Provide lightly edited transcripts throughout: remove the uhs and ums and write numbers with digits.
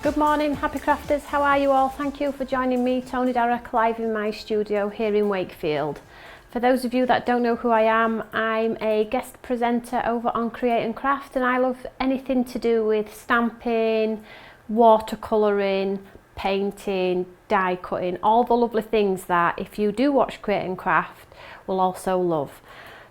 Good morning, happy crafters, how are you all? Thank you for joining me, Toni Derrick, live in my studio here in Wakefield. For those of you that don't know who I am, I'm a guest presenter over on Create and Craft, and I love anything to do with stamping, watercolouring, painting, die cutting, all the lovely things that if you do watch Create and Craft will also love.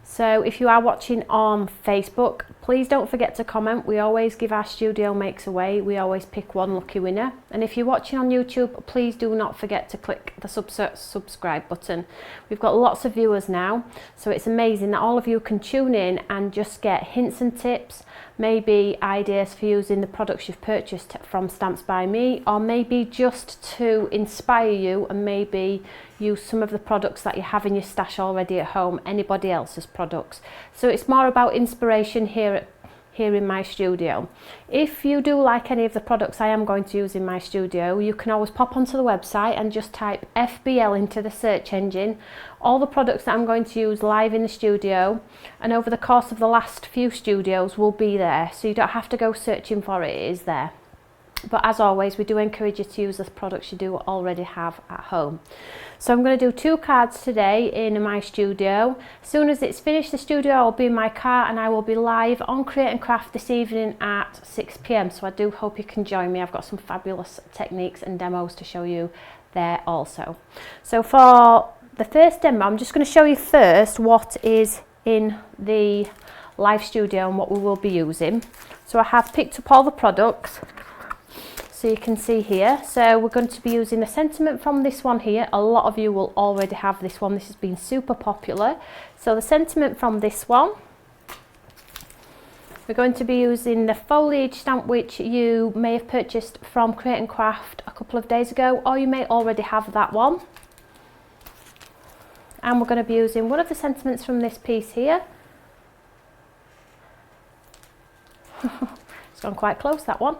So if you are watching on Facebook, please don't forget to comment. We always give our studio makes away. We always pick one lucky winner. And if you're watching on YouTube, please do not forget to click the subscribe button. We've got lots of viewers now, so it's amazing that all of you can tune in and just get hints and tips, maybe ideas for using the products you've purchased from Stamps by Me, or maybe just to inspire you and maybe use some of the products that you have in your stash already at home, anybody else's products. So it's more about inspiration here in my studio. If you do like any of the products I am going to use in my studio, you can always pop onto the website and just type FBL into the search engine. All the products that I'm going to use live in the studio and over the course of the last few studios will be there, so you don't have to go searching for it, it is there. But as always, we do encourage you to use the products you do already have at home. So I'm going to do 2 cards today in my studio. As soon as it's finished the studio, I'll be in my car and I will be live on Create and Craft this evening at 6 p.m. So I do hope you can join me. I've got some fabulous techniques and demos to show you there also. So for the first demo, I'm just going to show you first what is in the live studio and what we will be using. So I have picked up all the products, so you can see here. So we're going to be using the sentiment from this one here. A lot of you will already have this one. This has been super popular. So the sentiment from this one. We're going to be using the foliage stamp, which you may have purchased from Create and Craft a couple of days ago, or you may already have that one. And we're going to be using one of the sentiments from this piece here. It's gone quite close, that one.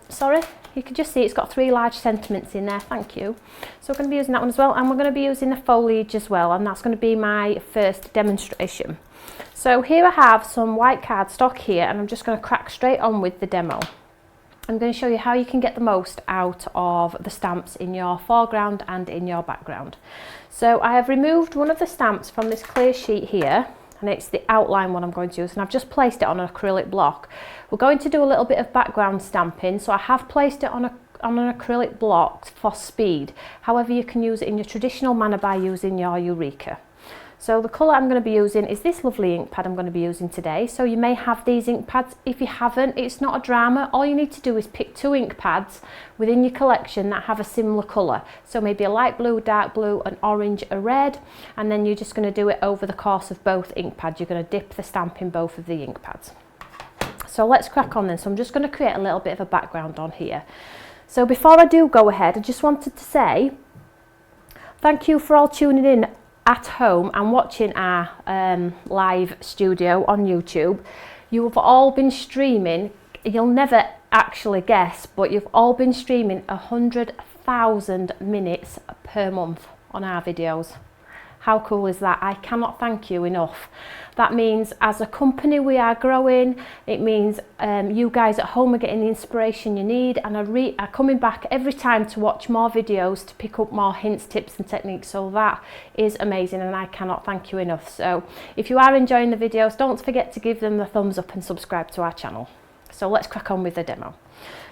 Sorry, you can just see it's got 3 large sentiments in there, thank you. So we're going to be using that one as well, and we're going to be using the foliage as well, and that's going to be my first demonstration. So here I have some white cardstock here, and I'm just going to crack straight on with the demo. I'm going to show you how you can get the most out of the stamps in your foreground and in your background. So I have removed one of the stamps from this clear sheet here, and it's the outline one I'm going to use, and I've just placed it on an acrylic block. We're going to do a little bit of background stamping, so I have placed it on an acrylic block for speed. However, you can use it in your traditional manner by using your Eureka. So the colour I'm going to be using is this lovely ink pad I'm going to be using today. So you may have these ink pads. If you haven't, it's not a drama. All you need to do is pick 2 ink pads within your collection that have a similar colour. So maybe a light blue, dark blue, an orange, a red, and then you're just going to do it over the course of both ink pads. You're going to dip the stamp in both of the ink pads. So let's crack on then. So I'm just going to create a little bit of a background on here. So before I do go ahead, I just wanted to say thank you for all tuning in at home and watching our live studio on YouTube. You have all been streaming, you'll never actually guess, but you've all been streaming 100,000 minutes per month on our videos. How cool is that? I cannot thank you enough. That means as a company we are growing. It means you guys at home are getting the inspiration you need and are coming back every time to watch more videos to pick up more hints, tips and techniques. So that is amazing and I cannot thank you enough. So if you are enjoying the videos, don't forget to give them the thumbs up and subscribe to our channel. So let's crack on with the demo.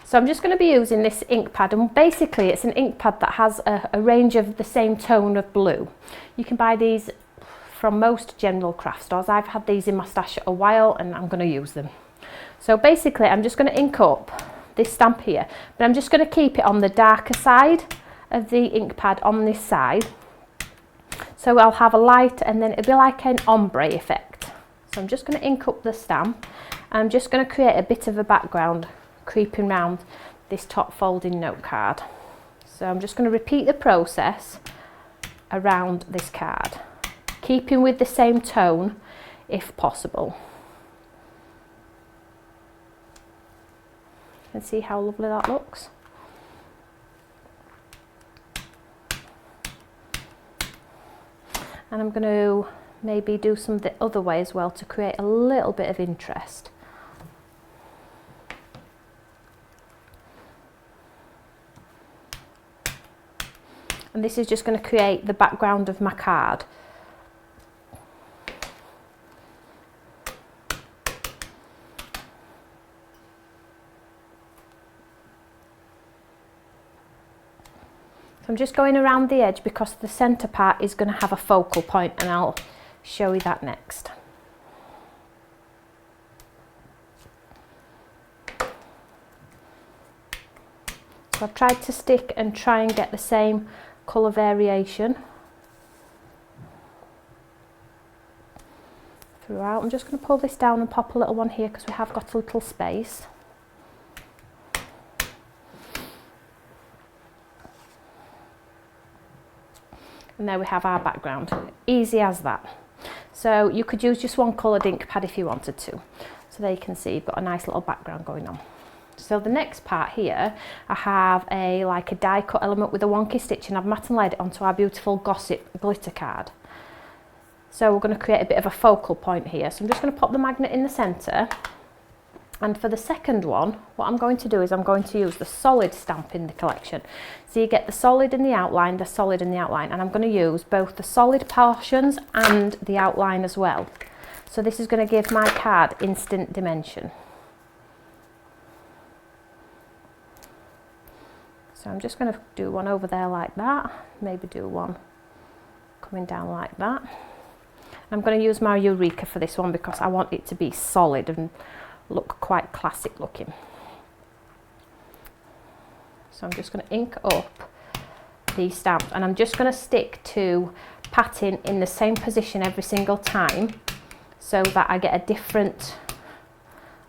So I'm just going to be using this ink pad, and basically it's an ink pad that has a range of the same tone of blue. You can buy these from most general craft stores. I've had these in my stash a while and I'm going to use them. So basically I'm just going to ink up this stamp here, but I'm just going to keep it on the darker side of the ink pad on this side. So I'll have a light and then it'll be like an ombre effect. So I'm just going to ink up the stamp and I'm just going to create a bit of a background creeping round this top folding note card. So I'm just going to repeat the process around this card, keeping with the same tone if possible. You can see how lovely that looks. And I'm going to maybe do some the other way as well to create a little bit of interest. And this is just going to create the background of my card. I'm just going around the edge because the centre part is going to have a focal point, and I'll show you that next. So I've tried to stick and try and get the same colour variation throughout. I'm just going to pull this down and pop a little one here because we have got a little space. And there we have our background, easy as that. So you could use just one coloured ink pad if you wanted to. So there you can see you've got a nice little background going on. So the next part here, I have like a die cut element with a wonky stitch, and I've matte and laid it onto our beautiful Gossip glitter card. So we're going to create a bit of a focal point here. So I'm just going to pop the magnet in the centre. And for the second one, what I'm going to do is I'm going to use the solid stamp in the collection. So you get the solid and the outline, the solid and the outline, and I'm going to use both the solid portions and the outline as well. So this is going to give my card instant dimension. So I'm just going to do one over there like that, maybe do one coming down like that. I'm going to use my Eureka for this one because I want it to be solid and look quite classic looking. So I'm just going to ink up these stamps, and I'm just going to stick to patting in the same position every single time so that I get a different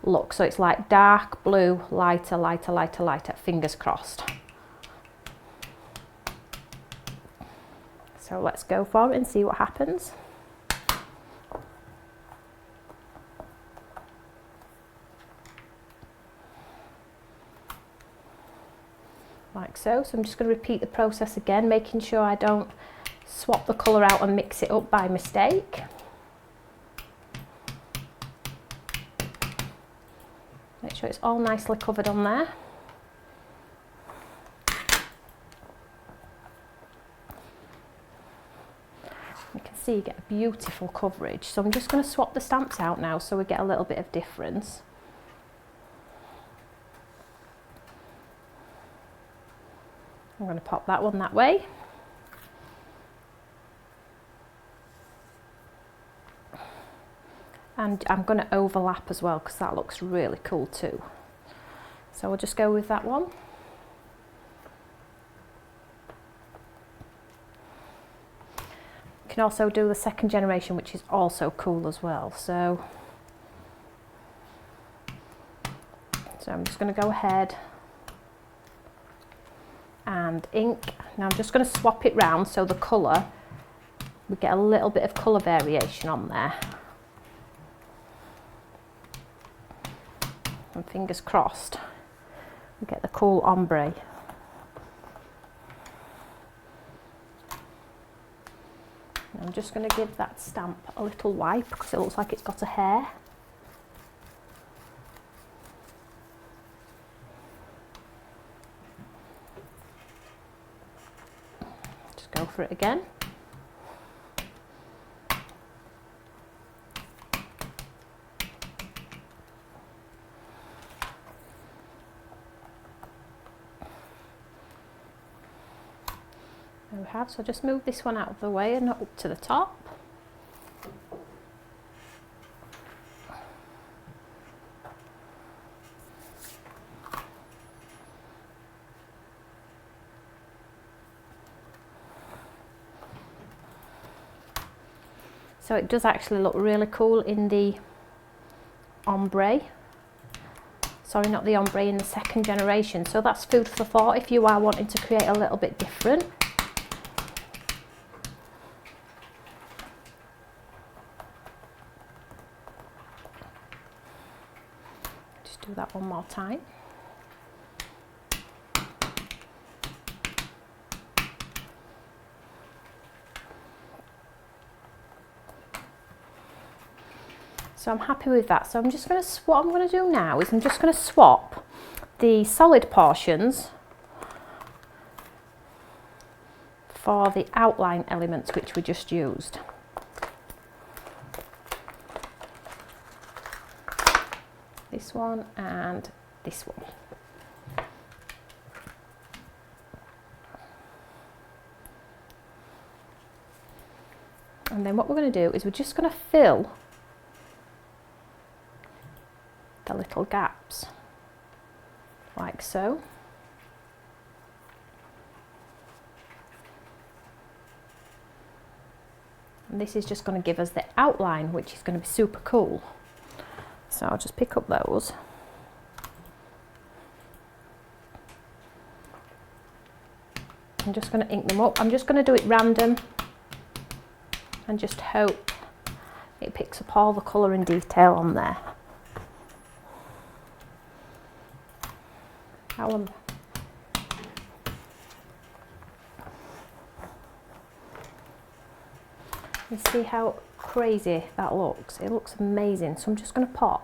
look. So it's like dark blue, lighter, lighter, lighter, lighter, fingers crossed. So let's go for it and see what happens. Like so. So I'm just going to repeat the process again, making sure I don't swap the colour out and mix it up by mistake. Make sure it's all nicely covered on there. You can see you get a beautiful coverage. So I'm just going to swap the stamps out now so we get a little bit of difference. I'm going to pop that one that way. And I'm going to overlap as well because that looks really cool too. So we'll just go with that one. You can also do the second generation, which is also cool as well. So I'm just going to go ahead and ink. Now I'm just going to swap it round so the colour, we get a little bit of colour variation on there. And fingers crossed, we get the cool ombre. I'm just going to give that stamp a little wipe because it looks like it's got a hair. Just go for it again. There we have, so just move this one out of the way and up to the top. So it does actually look really cool in the ombre. Sorry, not the ombre, in the second generation. So that's food for thought if you are wanting to create a little bit different. Just do that one more time. So I'm happy with that. So I'm just going to, what I'm going to do now is I'm just going to swap the solid portions for the outline elements which we just used. This one and this one. And then what we're going to do is we're just going to fill the little gaps like so. And this is just going to give us the outline, which is going to be super cool. So I'll just pick up those. I'm just going to ink them up. I'm just going to do it random and just hope it picks up all the colour and detail on there. You see how crazy that looks? It looks amazing. So I'm just going to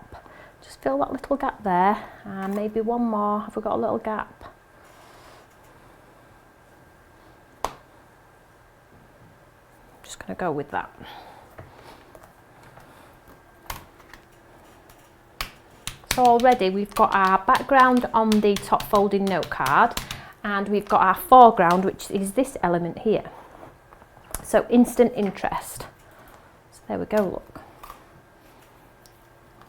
just fill that little gap there, and maybe one more. Have we got a little gap? Just going to go with that. So already we've got our background on the top folding note card, and we've got our foreground, which is this element here. So instant interest. So there we go, look.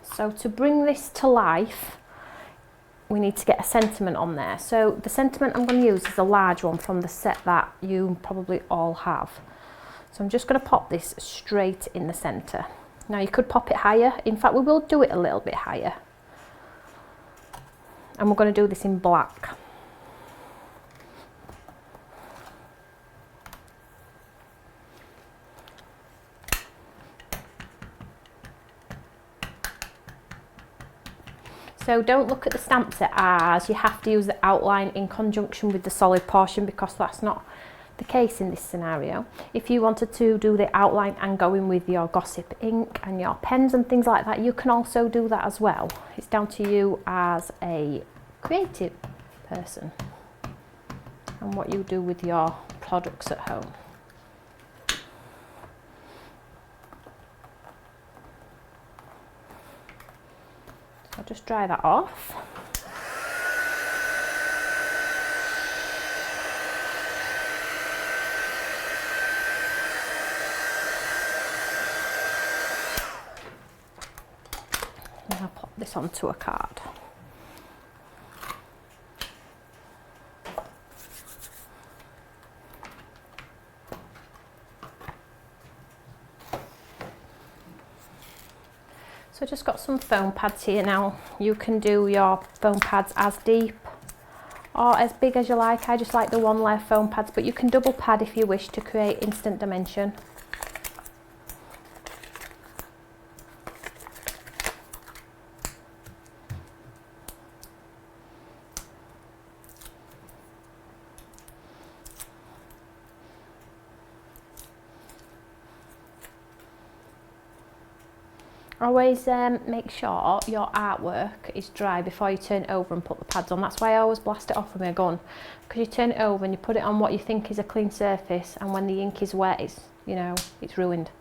So to bring this to life, we need to get a sentiment on there. So the sentiment I'm going to use is a large one from the set that you probably all have. So I'm just going to pop this straight in the centre. Now you could pop it higher. In fact, we will do it a little bit higher. And we're going to do this in black. So don't look at the stamp set as you have to use the outline in conjunction with the solid portion, because that's not the case in this scenario. If you wanted to do the outline and go in with your gossip ink and your pens and things like that, you can also do that as well. It's down to you as a creative person and what you do with your products at home. So I'll just dry that off. And I'll pop this onto a card. So I just got some foam pads here. Now you can do your foam pads as deep or as big as you like. I just like the one layer foam pads, but you can double pad if you wish to create instant dimension. Always make sure your artwork is dry before you turn it over and put the pads on. That's why I always blast it off with my gun, because you turn it over and you put it on what you think is a clean surface, and when the ink is wet, it's, you know, it's ruined.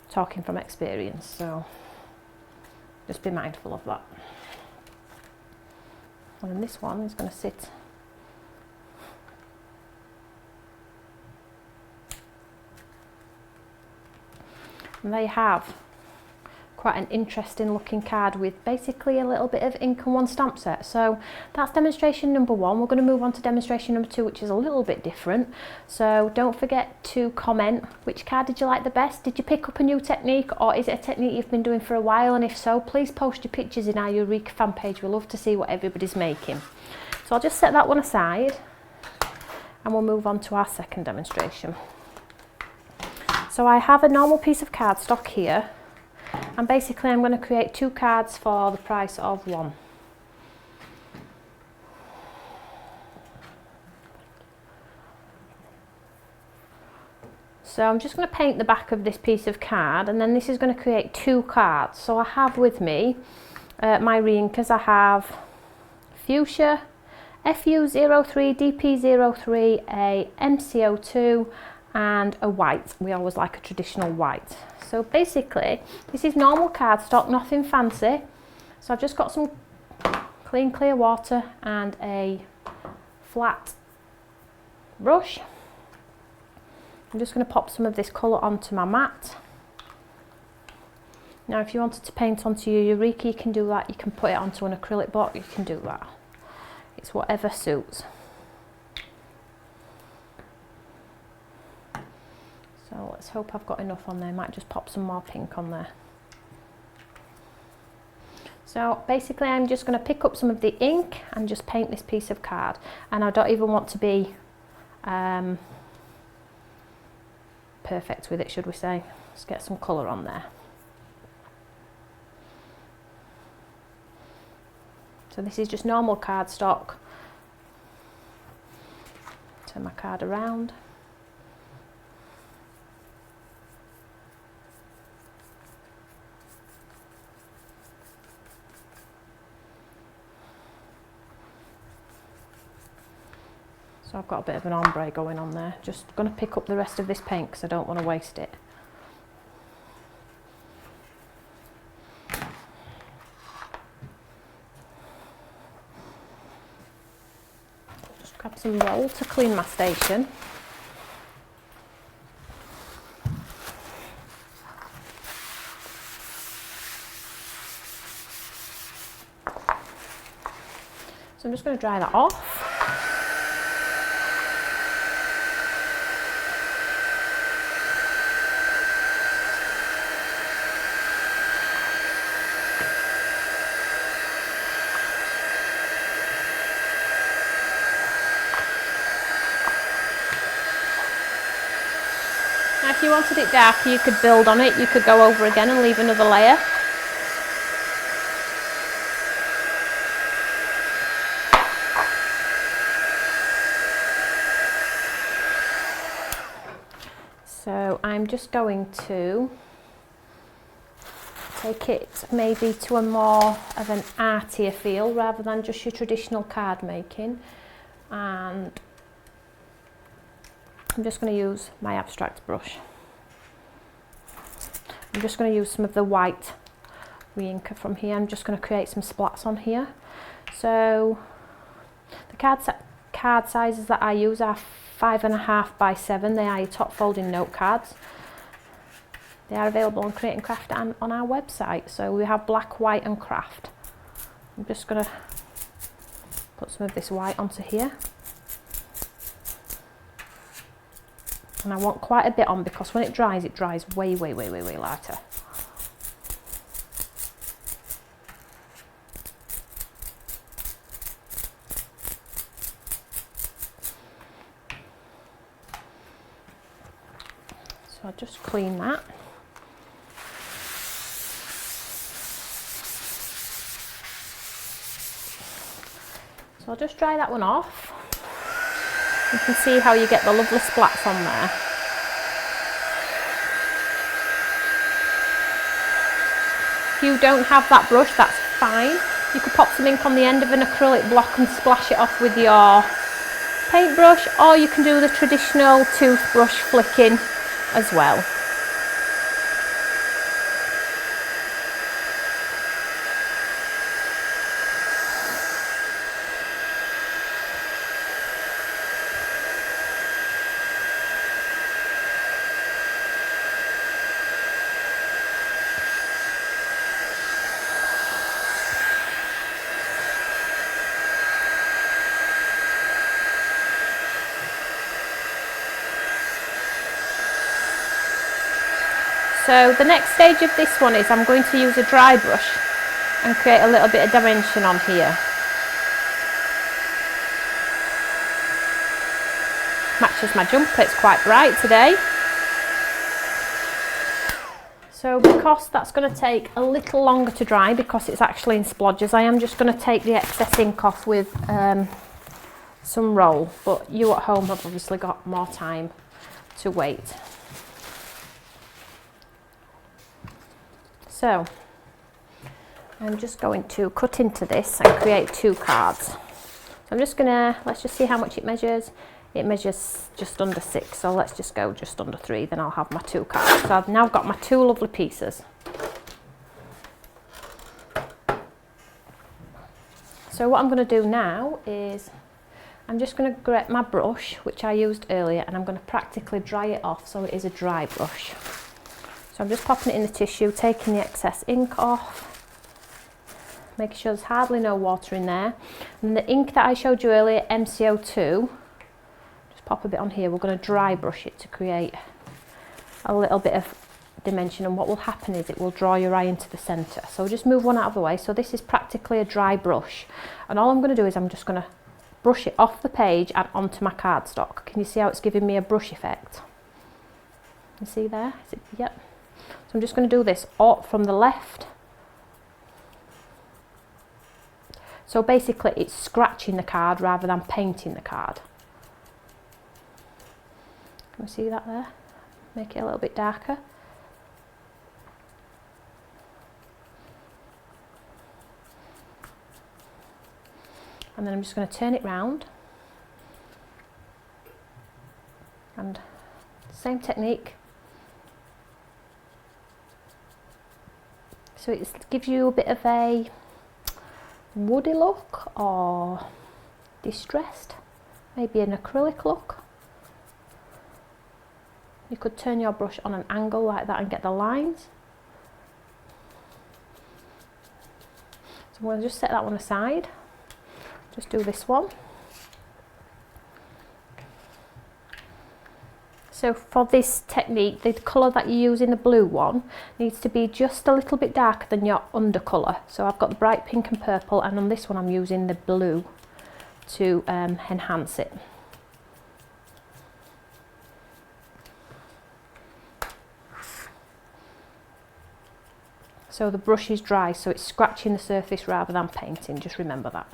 Talking from experience, so just be mindful of that. And then this one is going to sit and there you have quite an interesting looking card with basically a little bit of ink and one stamp set. So that's demonstration number 1. We're going to move on to demonstration number 2, which is a little bit different. So don't forget to comment which card did you like the best. Did you pick up a new technique, or is it a technique you've been doing for a while? And if so, please post your pictures in our Eureka fan page. We love to see what everybody's making. So I'll just set that one aside and we'll move on to our second demonstration. So I have a normal piece of cardstock here, and basically I'm going to create 2 cards for the price of 1. So I'm just going to paint the back of this piece of card, and then this is going to create 2 cards. So I have with me my reinkers. I have fuchsia, FU03, DP03, a MCO2 and a white. We always like a traditional white. So basically this is normal cardstock, nothing fancy. So I've just got some clean clear water and a flat brush. I'm just going to pop some of this colour onto my mat. Now if you wanted to paint onto your Eureka, you can do that. You can put it onto an acrylic block, you can do that. It's whatever suits. So let's hope I've got enough on there. Might just pop some more pink on there. So basically I'm just going to pick up some of the ink and just paint this piece of card. And I don't even want to be perfect with it, should we say. Let's get some colour on there. So this is just normal cardstock. Turn my card around. So I've got a bit of an ombre going on there. Just going to pick up the rest of this paint because I don't want to waste it. Just grab some roll to clean my station. So I'm just going to dry that off. Now if you wanted it darker, you could build on it, you could go over again and leave another layer. So I'm just going to take it maybe to a more of an artier feel rather than just your traditional card making, and I'm just going to use my abstract brush. I'm just going to use some of the white re-inker from here. I'm just going to create some splats on here. So the card sizes that I use are 5.5 by 7. They are your top folding note cards. They are available on Create and Craft and on our website. So we have black, white and craft. I'm just going to put some of this white onto here. And I want quite a bit on because when it dries way lighter. So I'll just clean that. So I'll just dry that one off. You can see how you get the lovely splats on there. If you don't have that brush, that's fine. You could pop some ink on the end of an acrylic block and splash it off with your paintbrush, or you can do the traditional toothbrush flicking as well. So the next stage of this one is I'm going to use a dry brush and create a little bit of dimension on here. Matches my jumper, it's quite bright today. So because that's going to take a little longer to dry because it's actually in splodges, I am just going to take the excess ink off with some roll, but you at home have obviously got more time to wait. So I'm just going to cut into this and create two cards. I'm just gonna, let's just see how much it measures. It measures just under 6, so let's just go just under 3, then I'll have my 2 cards. So I've now got my 2 lovely pieces. So what I'm going to do now is I'm just going to grab my brush, which I used earlier, and I'm going to practically dry it off so it is a dry brush. So I'm just popping it in the tissue, taking the excess ink off, making sure there's hardly no water in there. And the ink that I showed you earlier, MCO2, just pop a bit on here. We're going to dry brush it to create a little bit of dimension, and what will happen is it will draw your eye into the centre. So just move one out of the way. So this is practically a dry brush, and all I'm going to do is I'm just going to brush it off the page and onto my cardstock. Can you see how it's giving me a brush effect? You see there? Is it? Yep. So I'm just going to do this all from the left. So basically it's scratching the card rather than painting the card. Can you see that there? Make it a little bit darker. And then I'm just going to turn it round, and same technique. So it gives you a bit of a woody look or distressed, maybe an acrylic look. You could turn your brush on an angle like that and get the lines. So I'm going to just set that one aside. Just do this one. So for this technique, the colour that you use in the blue one needs to be just a little bit darker than your undercolour. So I've got the bright pink and purple, and on this one I'm using the blue to enhance it. So the brush is dry, so it's scratching the surface rather than painting, just remember that.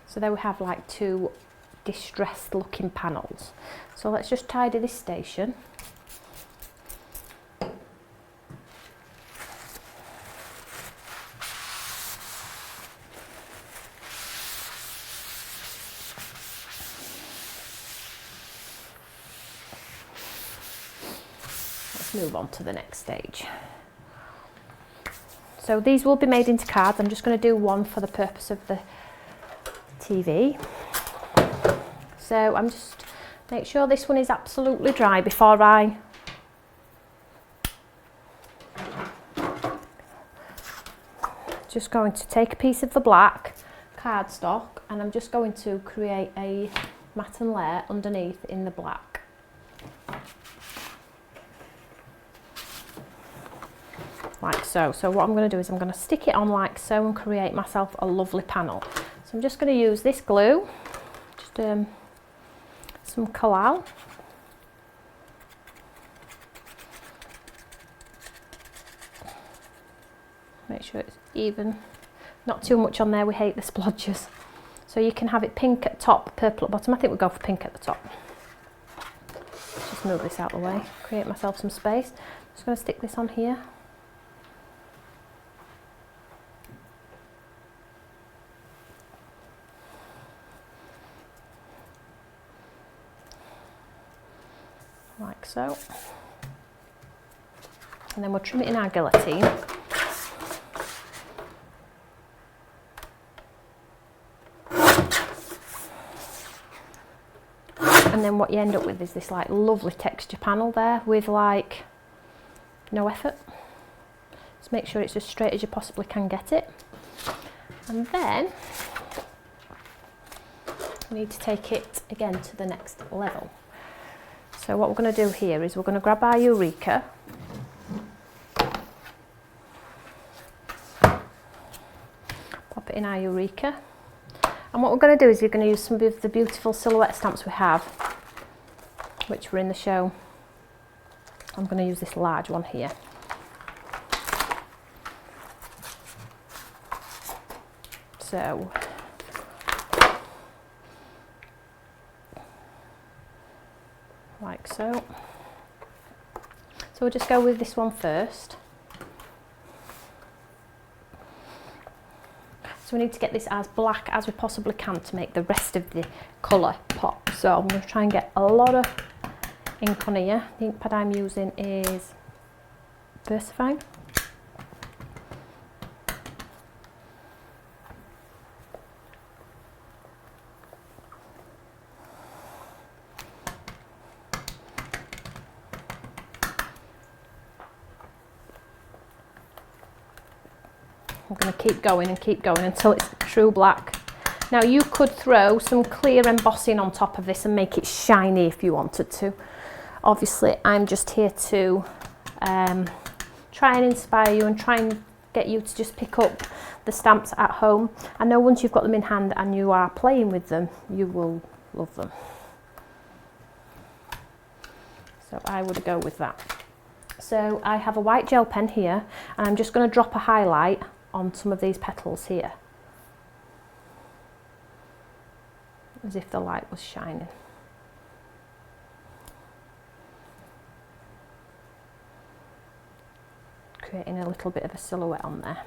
So there we have like 2 distressed looking panels. So let's just tidy this station. Let's move on to the next stage. So these will be made into cards. I'm just going to do one for the purpose of the TV. So I'm just make sure this one is absolutely dry before I just going to take a piece of the black cardstock, and I'm just going to create a matten layer underneath in the black. Like so. So what I'm going to do is I'm going to stick it on like so and create myself a lovely panel. So I'm just going to use this glue, just some collal. Make sure it's even, not too much on there, we hate the splodges. So you can have it pink at top, purple at bottom. I think we'll go for pink at the top. Just move this out of the way, create myself some space. Just going to stick this on here. Like so, and then we'll trim it in our guillotine. And then what you end up with is this like lovely texture panel there with like no effort. Just make sure it's as straight as you possibly can get it. And then we need to take it again to the next level. So what we're going to do here is we're going to grab our Eureka, pop it in our Eureka, and what we're going to do is we're going to use some of the beautiful silhouette stamps we have, which were in the show. I'm going to use this large one here. So like so. So we'll just go with this one first. So we need to get this as black as we possibly can to make the rest of the colour pop. So I'm going to try and get a lot of ink on here. The ink pad I'm using is VersaFine. I'm going to keep going and keep going until it's true black. Now you could throw some clear embossing on top of this and make it shiny if you wanted to. Obviously I'm just here to try and inspire you and try and get you to just pick up the stamps at home. I know once you've got them in hand and you are playing with them, you will love them. So I would go with that. So I have a white gel pen here and I'm just going to drop a highlight on some of these petals here, as if the light was shining. Creating a little bit of a silhouette on there.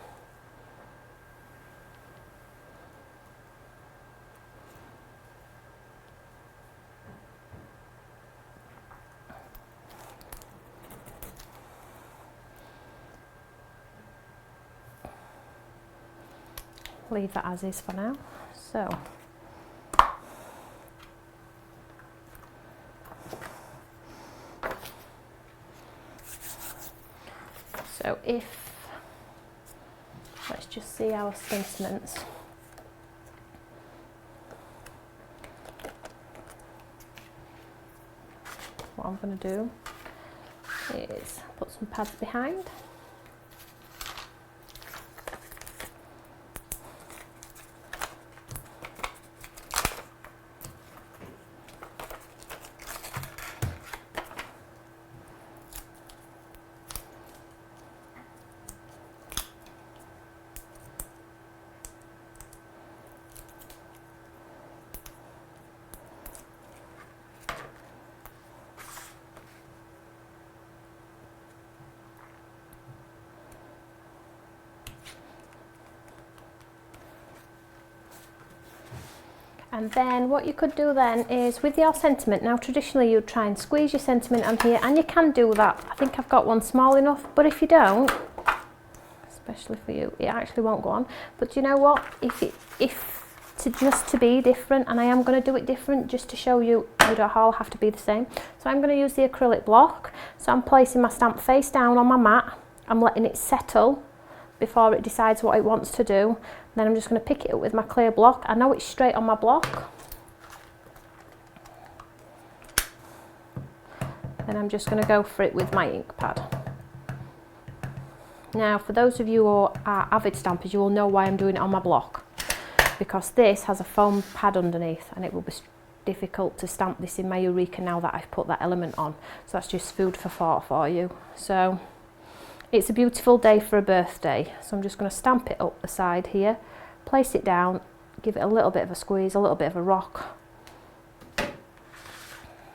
Leave that as is for now. So if, let's just see our sentiments. What I'm going to do is put some pads behind. And then what you could do then is with your sentiment, now traditionally you'd try and squeeze your sentiment on here, and you can do that. I think I've got one small enough, but if you don't, especially for you, it actually won't go on. But you know what, to be different, and I am going to do it different just to show you don't all have to be the same. So I'm going to use the acrylic block. So I'm placing my stamp face down on my mat. I'm letting it settle before it decides what it wants to do. Then I'm just going to pick it up with my clear block. I know it's straight on my block. Then I'm just going to go for it with my ink pad. Now, for those of you who are avid stampers, you will know why I'm doing it on my block. Because this has a foam pad underneath, and it will be difficult to stamp this in my Eureka now that I've put that element on. So that's just food for thought for you. So it's a beautiful day for a birthday. So I'm just going to stamp it up the side here, place it down, give it a little bit of a squeeze, a little bit of a rock.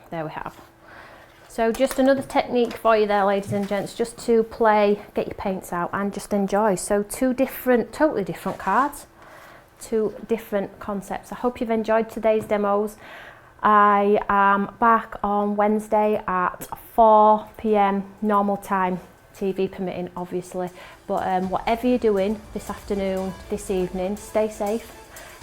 There we have. So just another technique for you there, ladies and gents, just to play, get your paints out and just enjoy. So two different, totally different cards, two different concepts. I hope you've enjoyed today's demos. I am back on Wednesday at 4 p.m. normal time, TV permitting obviously, but whatever you're doing this afternoon, this evening, stay safe.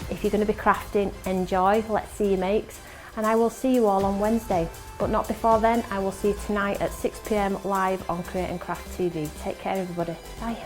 If you're going to be crafting, enjoy, let's see your makes, and I will see you all on Wednesday, but not before then. I will see you tonight at 6 p.m. live on Create and Craft TV. Take care everybody, bye.